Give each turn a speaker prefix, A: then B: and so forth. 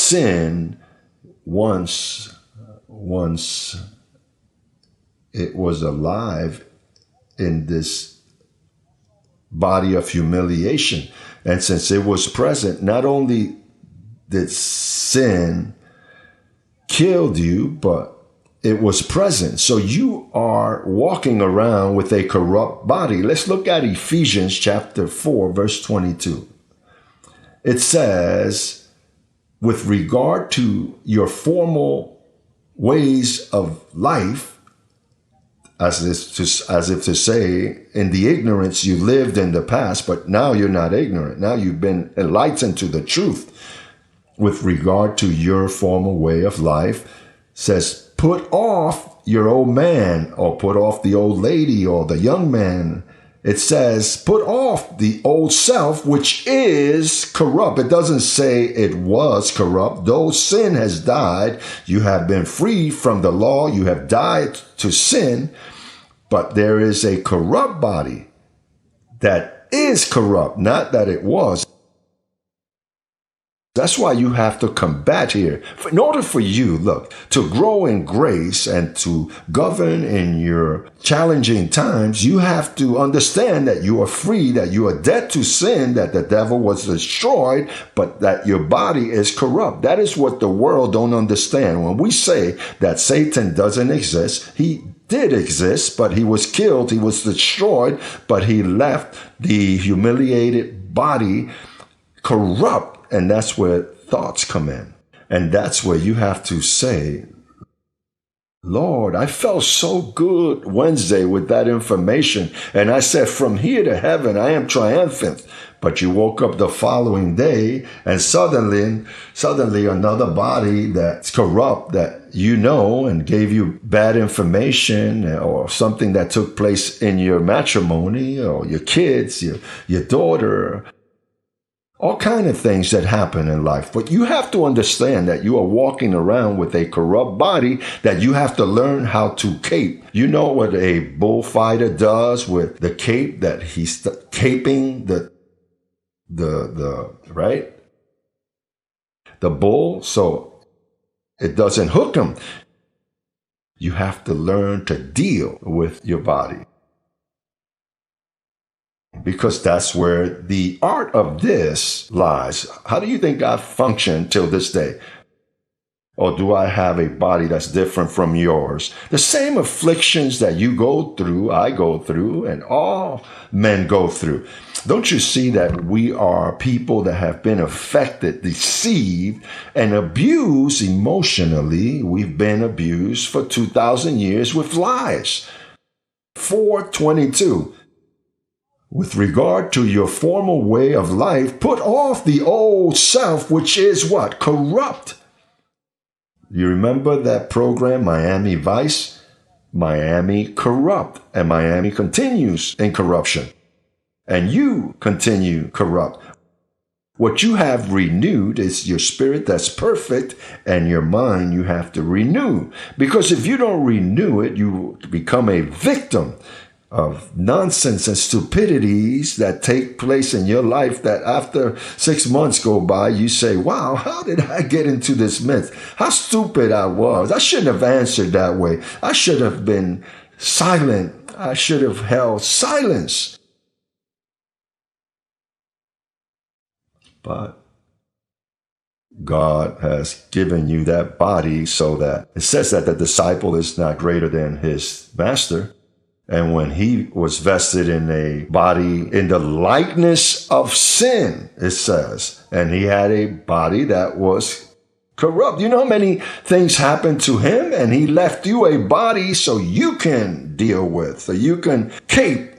A: sin, once it was alive in this body of humiliation. And since it was present, not only did sin kill you, but it was present. So you are walking around with a corrupt body. Let's look at Ephesians chapter 4, verse 22. It says, with regard to your former ways of life, as if to say, in the ignorance you lived in the past, but now you're not ignorant. Now you've been enlightened to the truth. With regard to your former way of life, says, put off your old man, or put off the old lady or the young man. It says, put off the old self, which is corrupt. It doesn't say it was corrupt. Though sin has died, you have been freed from the law. You have died to sin, but there is a corrupt body that is corrupt, not that it was. That's why you have to combat here. In order for you, look, to grow in grace and to govern in your challenging times, you have to understand that you are free, that you are dead to sin, that the devil was destroyed, but that your body is corrupt. That is what the world don't understand. When we say that Satan doesn't exist, he did exist, but he was killed, he was destroyed, but he left the humiliated body corrupt. And that's where thoughts come in. And that's where you have to say, Lord, I felt so good Wednesday with that information. And I said, from here to heaven, I am triumphant. But you woke up the following day and suddenly another body that's corrupt that you know and gave you bad information, or something that took place in your matrimony or your kids, your daughter, all kind of things that happen in life. But you have to understand that you are walking around with a corrupt body that you have to learn how to cape. You know what a bullfighter does with the cape, that he's caping the right? The bull, so it doesn't hook him. You have to learn to deal with your body, because that's where the art of this lies. How do you think I function till this day? Or do I have a body that's different from yours? The same afflictions that you go through, I go through, and all men go through. Don't you see that we are people that have been affected, deceived, and abused emotionally? We've been abused for 2,000 years with lies. 4:22. With regard to your former way of life, put off the old self, which is what? Corrupt. You remember that program, Miami Vice? Miami corrupt, and Miami continues in corruption. And you continue corrupt. What you have renewed is your spirit that's perfect, and your mind you have to renew. Because if you don't renew it, you become a victim of nonsense and stupidities that take place in your life, that after 6 months go by, you say, wow, how did I get into this mess? How stupid I was. I shouldn't have answered that way. I should have been silent. I should have held silence. But God has given you that body so that it says that the disciple is not greater than his master. And when he was vested in a body in the likeness of sin, it says, and he had a body that was corrupt. You know how many things happened to him? And he left you a body so you can deal with, so you can cape